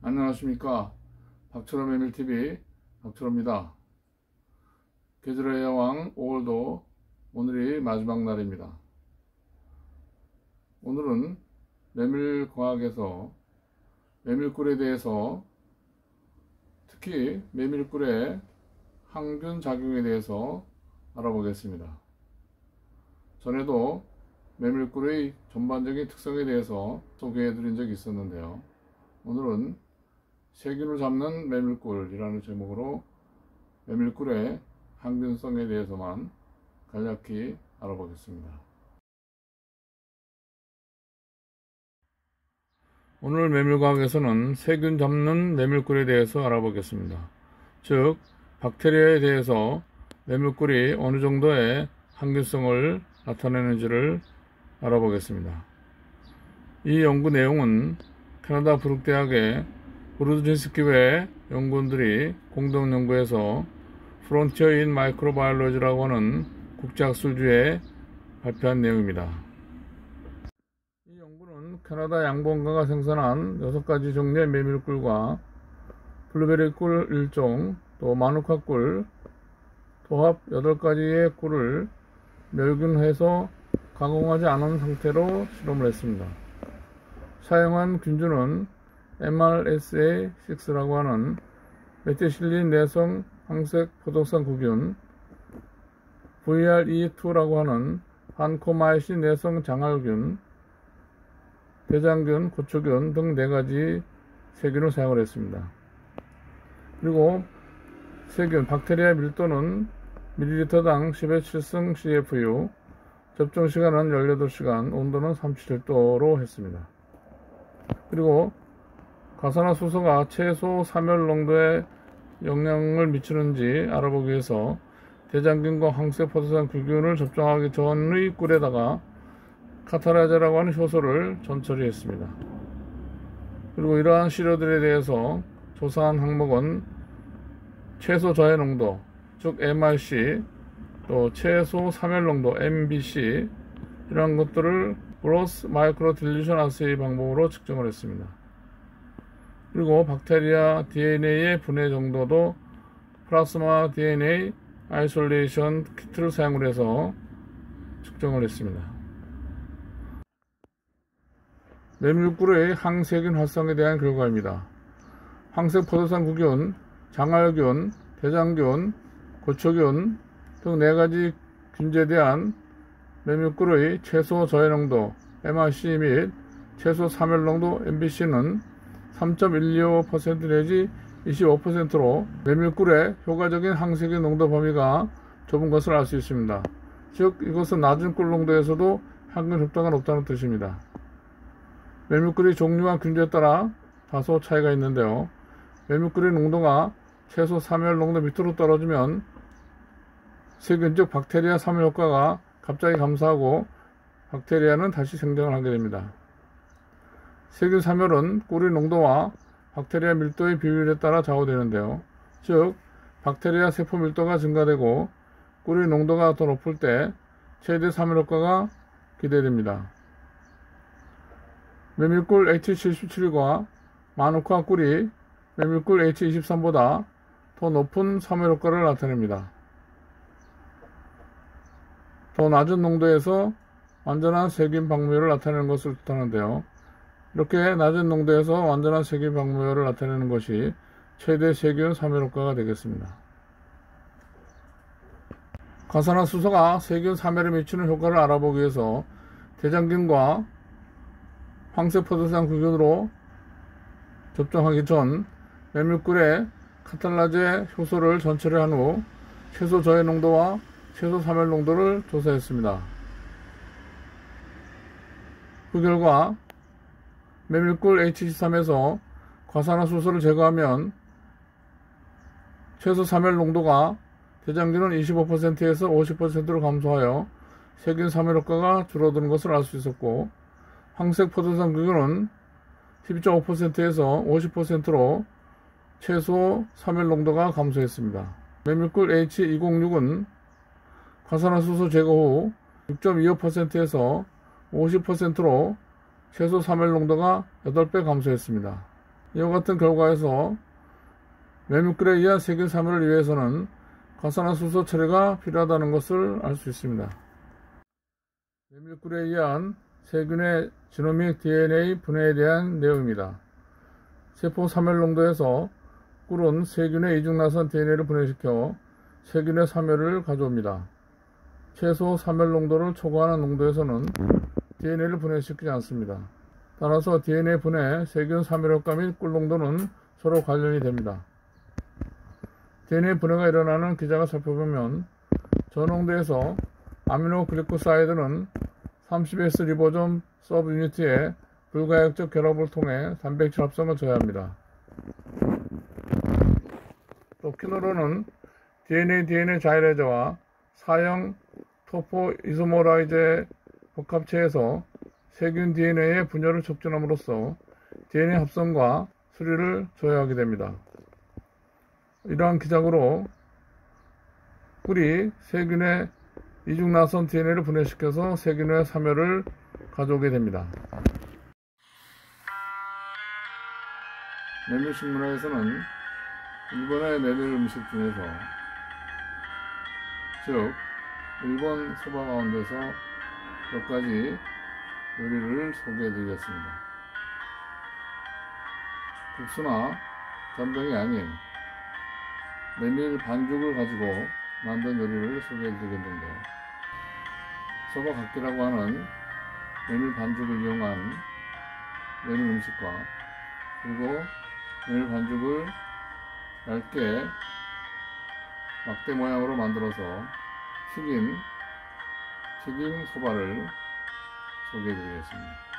안녕하십니까. 박철호 메밀TV 박철호입니다. 계절의 여왕 5월도 오늘이 마지막 날입니다. 오늘은 메밀과학에서 메밀꿀에 대해서, 특히 메밀꿀의 항균 작용에 대해서 알아보겠습니다. 전에도 메밀꿀의 전반적인 특성에 대해서 소개해 드린 적이 있었는데요. 오늘은 세균을 잡는 메밀꿀이라는 제목으로 메밀꿀의 항균성에 대해서만 간략히 알아보겠습니다. 오늘 메밀과학에서는 세균 잡는 메밀꿀에 대해서 알아보겠습니다. 즉, 박테리아에 대해서 메밀꿀이 어느 정도의 항균성을 나타내는지를 알아보겠습니다. 이 연구 내용은 캐나다 브룩대학의 브루드진스키외 연구원들이 공동 연구해서 프론티어 인 마이크로바이올로지라고 하는 국제학술지에 발표한 내용입니다. 이 연구는 캐나다 양봉가가 생산한 6가지 종류의 메밀꿀과 블루베리 꿀 1종, 또 마누카 꿀, 도합 8가지의 꿀을 멸균해서 가공하지 않은 상태로 실험을 했습니다. 사용한 균주는 MRSA6라고 하는 메티실린 내성 황색 포도성 구균, VRE2라고 하는 반코마이신 내성 장알균, 대장균, 고초균 등 4가지 세균을 사용을 했습니다. 그리고 세균, 박테리아 밀도는 ml당 10의 7승 CFU, 접종 시간은 18시간, 온도는 37도로 했습니다. 그리고 과산화수소가 최소 사멸 농도에 영향을 미치는지 알아보기 위해서 대장균과 황색포도당 규균을 접종하기 전의 꿀에다가 카타라제라고 하는 효소를 전처리 했습니다. 그리고 이러한 시료들에 대해서 조사한 항목은 최소 저해 농도, 즉 MRC, 또 최소 사멸 농도 MBC, 이러한 것들을 그로스 마이크로 딜루션 아세이 방법으로 측정을 했습니다. 그리고 박테리아 DNA의 분해 정도도 플라스마 DNA 아이솔레이션 키트를 사용을 해서 측정을 했습니다. 메밀꿀의 항세균 활성에 대한 결과입니다. 황색 포도당 구균, 장알균, 대장균, 고초균 등 4가지 균제에 대한 메밀꿀의 최소 저해 농도 MRC 및 최소 사멸 농도 MBC는 3.125% 내지 25%로 메밀꿀의 효과적인 항세균 농도 범위가 좁은 것을 알 수 있습니다. 즉, 이것은 낮은 꿀 농도에서도 항균 효과가 높다는 뜻입니다. 메밀꿀의 종류와 균제에 따라 다소 차이가 있는데요. 메밀꿀의 농도가 최소 사멸 농도 밑으로 떨어지면 세균, 즉 박테리아 사멸 효과가 갑자기 감소하고 박테리아는 다시 생장을 하게 됩니다. 세균 사멸은 꿀의 농도와 박테리아 밀도의 비율에 따라 좌우되는데요. 즉, 박테리아 세포 밀도가 증가되고 꿀의 농도가 더 높을 때 최대 사멸 효과가 기대됩니다. 메밀꿀 H77과 마누카 꿀이 메밀꿀 H23보다 더 높은 사멸 효과를 나타냅니다. 더 낮은 농도에서 완전한 세균 박멸을 나타내는 것을 뜻하는데요. 이렇게 낮은 농도에서 완전한 세균 박멸을 나타내는 것이 최대 세균 사멸 효과가 되겠습니다. 과산화수소가 세균 사멸에 미치는 효과를 알아보기 위해서 대장균과 황색포도당 구균으로 접종하기 전 메밀꿀에 카탈라제 효소를 전처리한 후 최소 저해 농도와 최소 사멸 농도를 조사했습니다. 그 결과 메밀꿀 H23에서 과산화수소를 제거하면 최소 사멸 농도가 대장균은 25%에서 50%로 감소하여 세균 사멸 효과가 줄어드는 것을 알 수 있었고, 황색 포도당 규균은 12.5%에서 50%로 최소 사멸 농도가 감소했습니다. 메밀꿀 H206은 과산화수소 제거 후 6.25%에서 50%로 최소 사멸 농도가 8배 감소했습니다. 이와 같은 결과에서 메밀꿀에 의한 세균사멸을 위해서는 과산화수소 처리가 필요하다는 것을 알 수 있습니다. 메밀꿀에 의한 세균의 지노믹 DNA 분해에 대한 내용입니다. 세포 사멸 농도에서 꿀은 세균의 이중나선 DNA를 분해시켜 세균의 사멸을 가져옵니다. 최소 사멸 농도를 초과하는 농도에서는 DNA를 분해시키지 않습니다. 따라서 DNA 분해, 세균 사멸 효과 및 꿀 농도는 서로 관련이 됩니다. DNA 분해가 일어나는 기작을 살펴보면 저농도에서 아미노글리코사이드는 30S 리보솜 서브 유니트의 불가역적 결합을 통해 단백질 합성을 저해합니다. 또 퀴노론은 DNA 자이레저와 사형 토포 이소모라이제 복합체에서 세균 DNA의 분열을 촉진함으로써 DNA 합성과 수리를 저해하게 됩니다. 이러한 기작으로 꿀이 세균의 이중나선 DNA를 분해시켜서 세균의 사멸을 가져오게 됩니다. 메밀식문화에서는 일본의 메밀 음식 중에서 즉 일본 소바 가운데서 몇 가지 요리를 소개해 드리겠습니다. 국수나 전병이 아닌 메밀 반죽을 가지고 만든 요리를 소개해 드리겠는데, 소바 갓기라고 하는 메밀 반죽을 이용한 메밀 음식과 그리고 메밀 반죽을 얇게 막대 모양으로 만들어서 튀김 소바를 소개해 드리겠습니다.